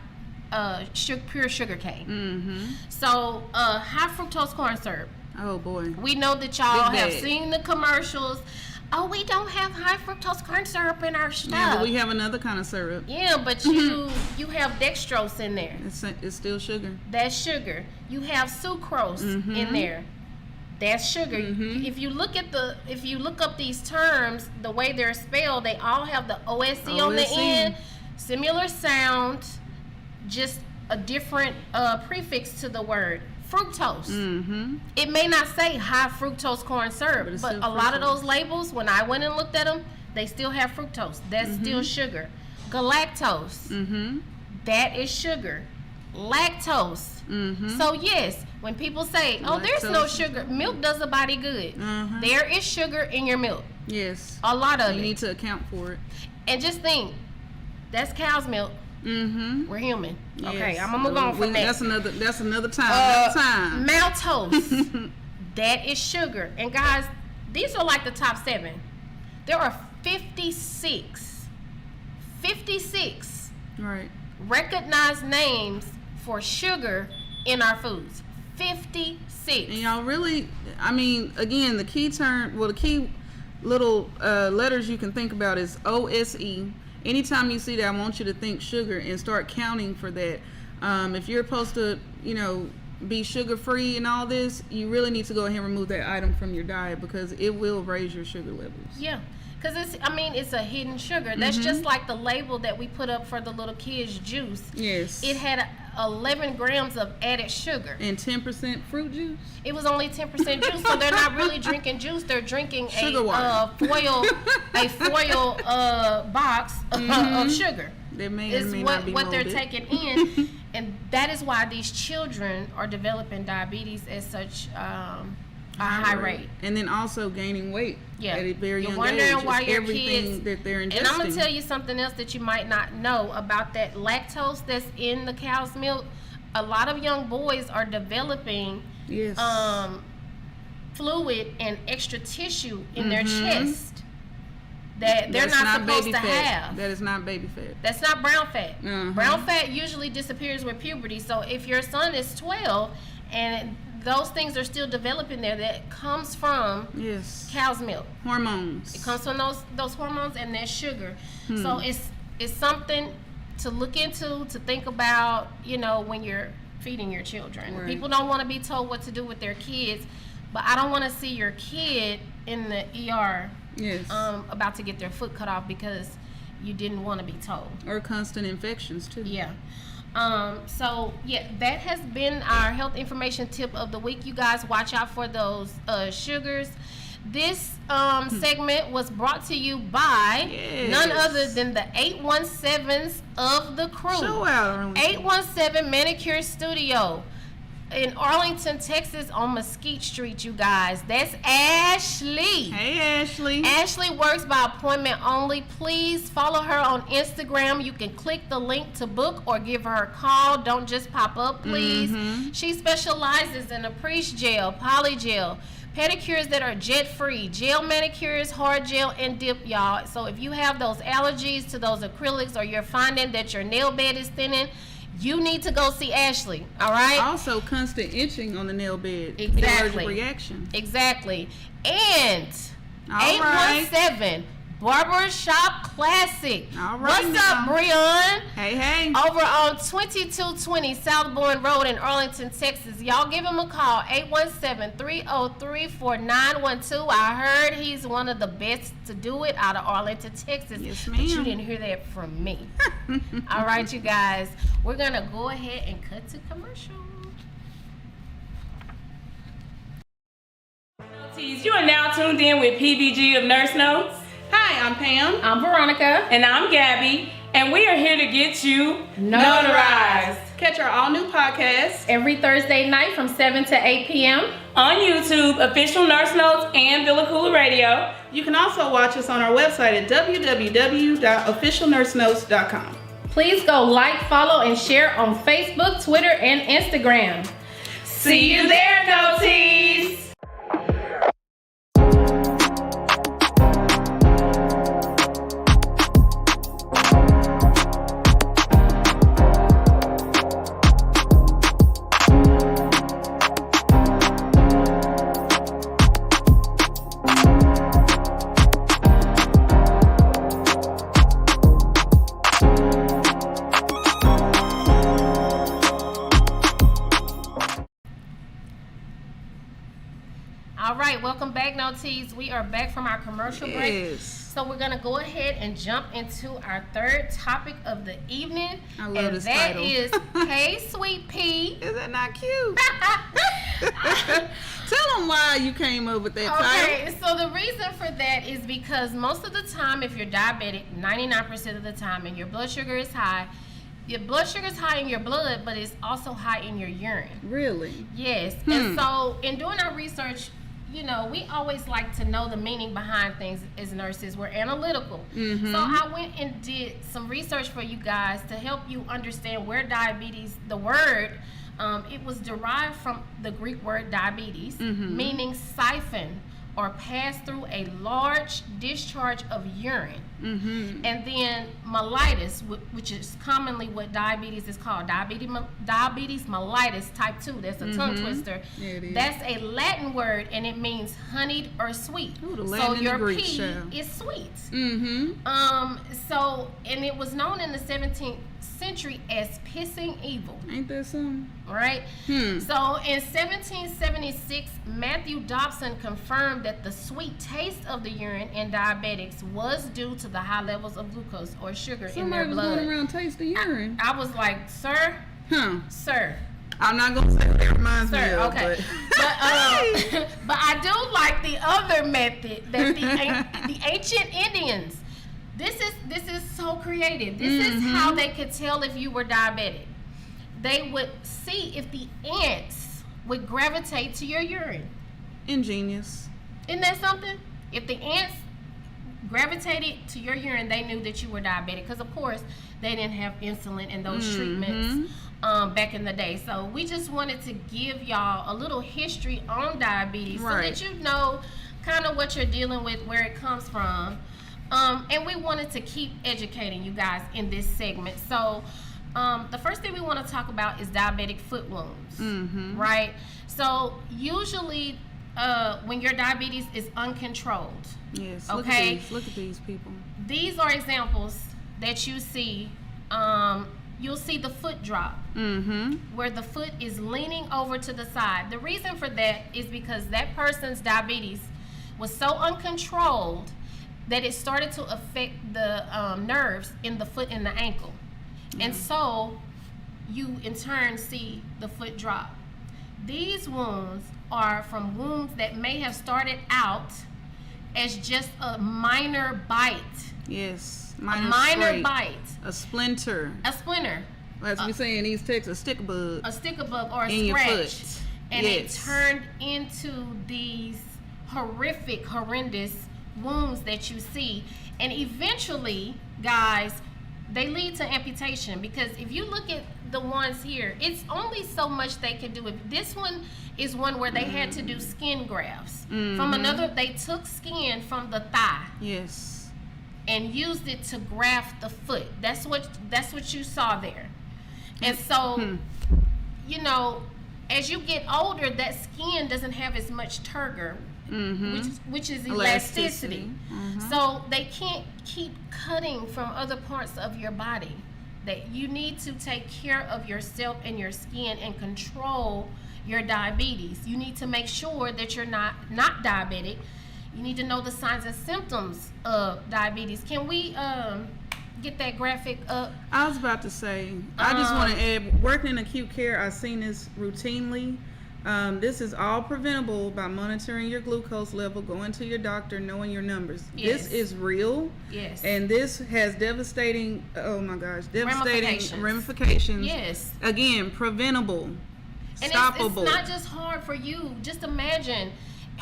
pure sugar cane. So high fructose corn syrup. Oh, boy. We know that y'all Big have bag. seen the commercials. Oh, we don't have high fructose corn syrup in our stuff. Yeah, but we have another kind of syrup. Yeah, but you have dextrose in there. It's still sugar. That's sugar. You have sucrose in there. That's sugar. If you look up these terms, the way they're spelled, they all have the OSE on the end, similar sound, just a different prefix to the word. Fructose. It may not say high fructose corn syrup, but a lot of those labels, when I went and looked at them, they still have fructose. That's still sugar. Galactose. That is sugar. Lactose. So yes, when people say, "Oh, there's no sugar," milk does the body good. There is sugar in your milk. Yes. A lot of it. You need to account for it. And just think, that's cow's milk. We're human. Yes. Okay, I'm gonna move on from that. That's another time. Maltose. That is sugar. And guys, these are like the top 7. There are 56 Right. recognized names for sugar in our foods. 56. And y'all really, I mean, again, the key term, well, the key little letters you can think about is OSE. Anytime you see that, I want you to think sugar and start counting for that. If you're supposed to, be sugar free and all this, you really need to go ahead and remove that item from your diet because it will raise your sugar levels. Yeah. Because it's a hidden sugar. That's just like the label that we put up for the little kids' juice. Yes. It had 11 grams of added sugar. And 10% fruit juice? It was only 10% juice, so they're not really drinking juice. They're drinking sugar a foil box of sugar. They may is what they're taking in. And that is why these children are developing diabetes at such a high rate. And then also gaining weight at a very young age. You're wondering why your everything kids, that they're ingesting. and I'm going to tell you something else that you might not know about that lactose that's in the cow's milk. A lot of young boys are developing fluid and extra tissue in their chest that they're not supposed to have. That is not baby fat. That's not brown fat. Brown fat usually disappears with puberty. So if your son is 12 and those things are still developing there, that comes from cow's milk. Hormones. It comes from those hormones and that sugar. So it's something to look into, to think about, when you're feeding your children. Right. People don't want to be told what to do with their kids, but I don't want to see your kid in the ER about to get their foot cut off because you didn't want to be told. Or constant infections too. Yeah. That has been our health information tip of the week. You guys watch out for those sugars. This segment was brought to you by none other than the 817s of the crew. Show out. 817 Manicure Studio in Arlington, Texas on Mesquite Street, you guys. That's Ashley. Hey, Ashley. Ashley works by appointment only. Please follow her on Instagram. You can click the link to book or give her a call. Don't just pop up, please. She specializes in Apres gel, polygel, pedicures that are jet-free, gel manicures, hard gel, and dip, y'all. So if you have those allergies to those acrylics or you're finding that your nail bed is thinning, you need to go see Ashley, all right? Also, constant itching on the nail bed. Exactly. Allergic reaction. Exactly. And all 817 Barbershop Classic. All right. What's up, Breon? Hey. Over on 2220 Southbourne Road in Arlington, Texas. Y'all give him a call, 817-303-4912. I heard he's one of the best to do it out of Arlington, Texas. Yes, ma'am. But you didn't hear that from me. All right, you guys. We're going to go ahead and cut to commercial. You are now tuned in with PBG of Nurse Notes. Hi, I'm Pam. I'm Veronica. And I'm Gabby. And we are here to get you notarized. Catch our all-new podcast every Thursday night from 7 to 8 p.m. on YouTube, Official Nurse Notes, and Villacoola Radio. You can also watch us on our website at www.officialnursenotes.com. Please go like, follow, and share on Facebook, Twitter, and Instagram. See you there, Noties! All right, welcome back, No Teas. We are back from our commercial break. Yes. So we're gonna go ahead and jump into our third topic of the evening. I love and this that title. is Hey Sweet Pea. Is that not cute? Tell them why you came up with that title. Okay, so the reason for that is because most of the time, if you're diabetic, 99% of the time, and your blood sugar is high, your blood sugar is high in your blood, but it's also high in your urine. Really? Yes. And so in doing our research, you know, we always like to know the meaning behind things as nurses. We're analytical. So I went and did some research for you guys to help you understand where diabetes, the word, it was derived from the Greek word diabetes, meaning siphon or pass through a large discharge of urine. And then mellitus, which is commonly what diabetes is called, diabetes mellitus type 2. That's a tongue twister. Yeah, it is. That's a Latin word, and it means honeyed or sweet. Ooh, the So Latin and the your Greek, pea child. is sweet. So, and it was known in the 17th century as pissing evil. Ain't that something? Right? So in 1776, Matthew Dobson confirmed that the sweet taste of the urine in diabetics was due to the high levels of glucose or sugar in their Somebody was blood. going around tasting urine. I was like, sir, sir, I'm not going to say what that reminds me sir, of, okay. but... But I do like the other method that the ancient Indians. This is so creative. This is how they could tell if you were diabetic. They would see if the ants would gravitate to your urine. Ingenious. Isn't that something? If the ants gravitated to your urine, they knew that you were diabetic. Because, of course, they didn't have insulin and those treatments back in the day. So we just wanted to give y'all a little history on diabetes so that you know kind of what you're dealing with, where it comes from. And we wanted to keep educating you guys in this segment. So the first thing we want to talk about is diabetic foot wounds, right? So usually when your diabetes is uncontrolled, Yes. okay, Look at these people. these are examples that you see. You'll see the foot drop, where the foot is leaning over to the side. The reason for that is because that person's diabetes was so uncontrolled that it started to affect the nerves in the foot and the ankle. And so you in turn see the foot drop. These wounds are from wounds that may have started out as just a minor bite. Yes. A minor scrape. bite. A splinter. A splinter. As we say in East Texas, a stick bug. A sticker bug or a In your scratch. foot. And it Yes. turned into these horrendous wounds that you see. And eventually, guys, they lead to amputation, because if you look at the ones here, it's only so much they can do. If this one is one where they had to do skin grafts. From another, they took skin from the thigh Yes. and used it to graft the foot. That's what you saw there. And so, you know, as you get older, that skin doesn't have as much turgor, which is elasticity. So they can't keep cutting from other parts of your body. That you need to take care of yourself and your skin and control your diabetes. You need to make sure that you're not diabetic. You need to know the signs and symptoms of diabetes. Can we get that graphic up? I was about to say, I just want to add, working in acute care, I've seen this routinely. This is all preventable by monitoring your glucose level, going to your doctor, knowing your numbers. Yes. This is real. Yes. And this has devastating Ramifications. ramifications. Yes. Again, preventable. And Stoppable. it's not just hard for you. Just imagine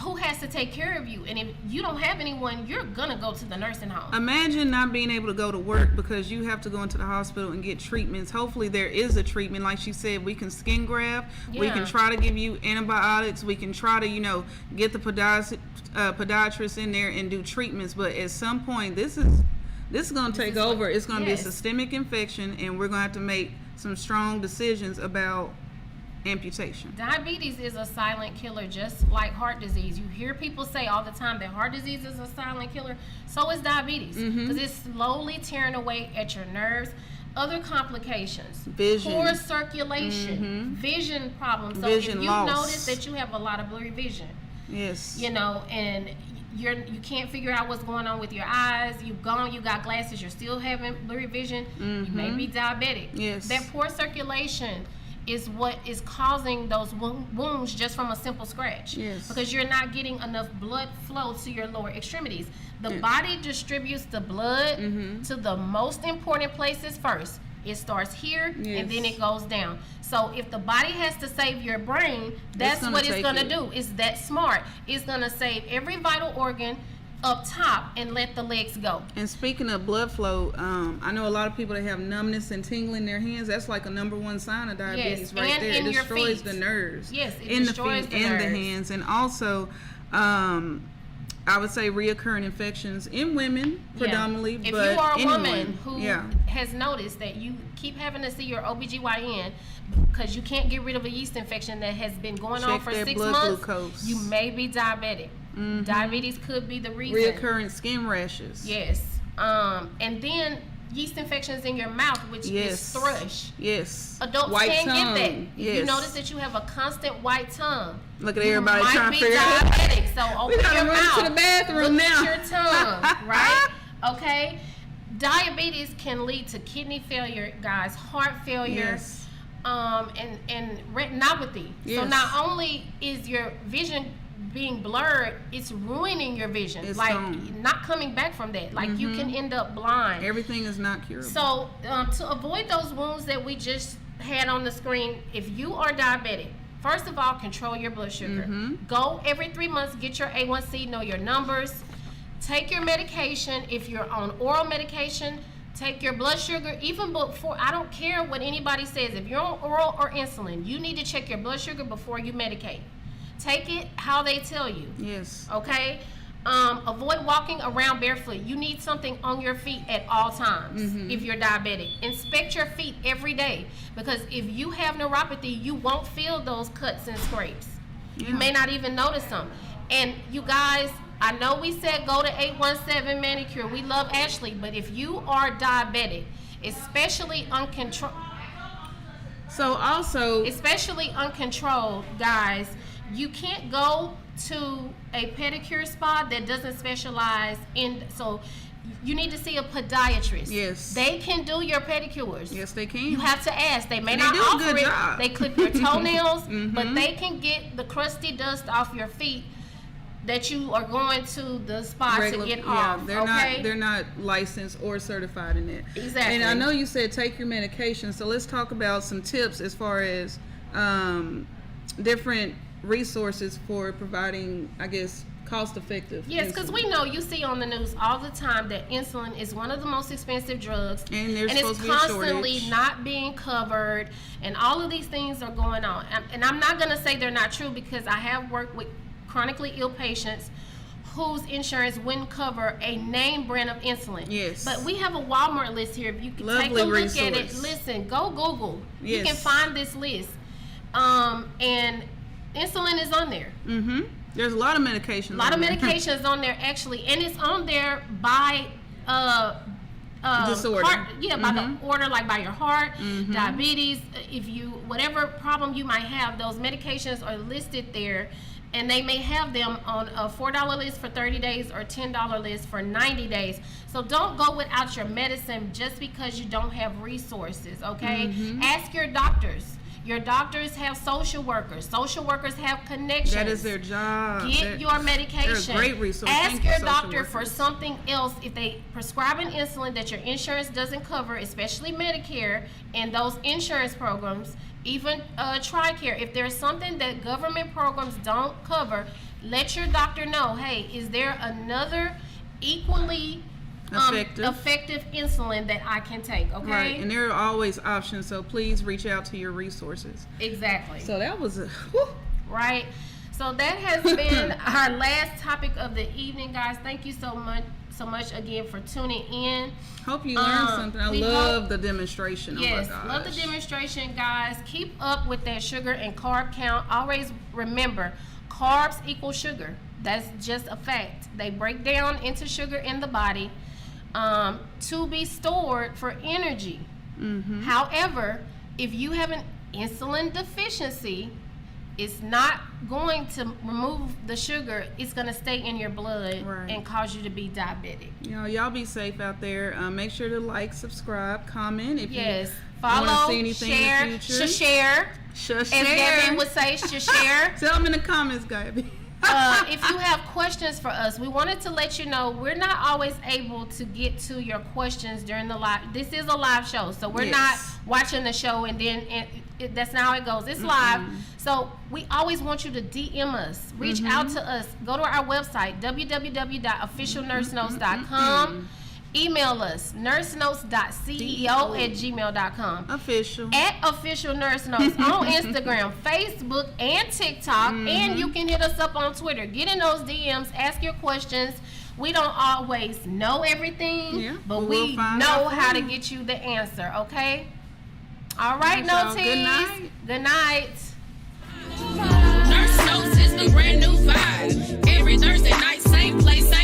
who has to take care of you. And if you don't have anyone, you're going to go to the nursing home. Imagine not being able to go to work because you have to go into the hospital and get treatments. Hopefully there is a treatment. Like she said, we can skin graft. We Yeah. can try to give you antibiotics. We can try to, get the podiatrist in there and do treatments. But at some point, this is going to take over. It's going to be a Yes. systemic infection, and we're going to have to make some strong decisions about amputation. Diabetes is a silent killer, just like heart disease. You hear people say all the time that heart disease is a silent killer. So is diabetes, because it's slowly tearing away at your nerves. Other complications, Vision. poor circulation, vision problems. So Vision if you loss. notice that you have a lot of blurry vision, Yes. You know, and you can't figure out what's going on with your eyes. You got glasses, you're still having blurry vision. You may be diabetic. Yes. That poor circulation is what is causing those wounds just from a simple scratch. Yes. Because you're not getting enough blood flow to your lower extremities. The body distributes the blood to the most important places first. It starts here and then it goes down. So if the body has to save your brain, that's what it's going to do. It's that smart. It's going to save every vital organ up top and let the legs go. And speaking of blood flow, I know a lot of people that have numbness and tingling in their hands. That's like a number one sign of diabetes right and there. in It your destroys feet. the nerves. Yes, it in destroys the feet the and the nerves. hands. And also, I would say reoccurring infections in women predominantly. If but you are a anyone, woman who has noticed that you keep having to see your OBGYN because you can't get rid of a yeast infection that has been going on Check for their 6 blood months, glucose. you may be diabetic. Diabetes could be the reason. Reoccurring skin rashes. Yes. And then yeast infections in your mouth, which is thrush. Yes. Adults White can't tongue. get that. If Yes. you notice that you have a constant white tongue, Look at everybody might trying be to figure out. diabetic. So open gotta your run mouth. to the bathroom Look now. at your tongue, right? Okay. Diabetes can lead to kidney failure, guys, heart failure, Yes. and retinopathy. So Yes. not only is your vision being blurred, it's ruining your vision. It's like gone. not coming back from that. Like you can end up blind. Everything is not curable. So to avoid those wounds that we just had on the screen, if you are diabetic, first of all, control your blood sugar. Go every 3 months, get your A1C, know your numbers. Take your medication. If you're on oral medication, take your blood sugar. Even before, I don't care what anybody says. If you're on oral or insulin, you need to check your blood sugar before you medicate. Take it how they tell you. Yes. Okay? Avoid walking around barefoot. You need something on your feet at all times if you're diabetic. Inspect your feet every day, because if you have neuropathy, you won't feel those cuts and scrapes. You may not even notice them. And you guys, I know we said go to 817 Manicure. We love Ashley, but if you are diabetic, especially uncontrolled, guys, you can't go to a pedicure spa that doesn't specialize in, so you need to see a podiatrist. Yes. They can do your pedicures. Yes, they can. You have to ask. They may They not do a offer good it. job. They clip your toenails, but they can get the crusty dust off your feet that you are going to the spa to get off. They're not licensed or certified in it. Exactly. And I know you said take your medication, so let's talk about some tips as far as different resources for providing, I guess, cost-effective. Yes, because we know, you see on the news all the time that insulin is one of the most expensive drugs, And there's it's supposed to be a constantly shortage. not being covered, and all of these things are going on. And I'm not going to say they're not true, because I have worked with chronically ill patients whose insurance wouldn't cover a name brand of insulin. Yes. But we have a Walmart list here. If you can Lovely take a look at it, resource. listen, go Google. You can Yes. find this list. And insulin is on there. There's a lot of medications. A lot of on there. medications on there actually, and it's on there by Disorder. heart, by the order, like by your heart, diabetes. If you, whatever problem you might have, those medications are listed there, and they may have them on a $4 list for 30 days or $10 list for 90 days. So don't go without your medicine just because you don't have resources. Okay, ask your doctors. Your doctors have social workers. Social workers have connections. That is their job. Get your medication. They're a great resource. Ask Thank you, your social doctor for workers. something else. If they prescribe an insulin that your insurance doesn't cover, especially Medicare and those insurance programs, even TRICARE, if there's something that government programs don't cover, let your doctor know, hey, is there another equally effective insulin that I can take, okay? Right, and there are always options, so please reach out to your resources. Exactly. So that was Right. So that has been our last topic of the evening, guys. Thank you so much again for tuning in. Hope you learned something. I love the demonstration. Yes, oh my gosh. love the demonstration, guys. Keep up with that sugar and carb count. Always remember, carbs equal sugar. That's just a fact. They break down into sugar in the body to be stored for energy. However, if you have an insulin deficiency, it's not going to remove the sugar. It's going to stay in your blood Right. and cause you to be diabetic. You know, y'all be safe out there. Make sure to like, subscribe, comment if Yes. you want Follow, to see anything share, in the future. share. As Gabby would say, share. Tell them in the comments, Gabby. If you have questions for us, we wanted to let you know we're not always able to get to your questions during the live. This is a live show, so we're Yes. not watching the show and then that's not how it goes. It's live, so we always want you to DM us, reach out to us, go to our website www.officialnursenotes.com, email us nursenotes.ceo@gmail.com. Official. At Official Nurse Notes on Instagram, Facebook, and TikTok. And you can hit us up on Twitter. Get in those DMs, ask your questions. We don't always know everything, Yeah, but but we we'll find know out for how to you. get you the answer, okay? All right, That's all. no tease. Good night. Good night. Nurse Notes is the brand new vibe. Every Thursday night, same place, same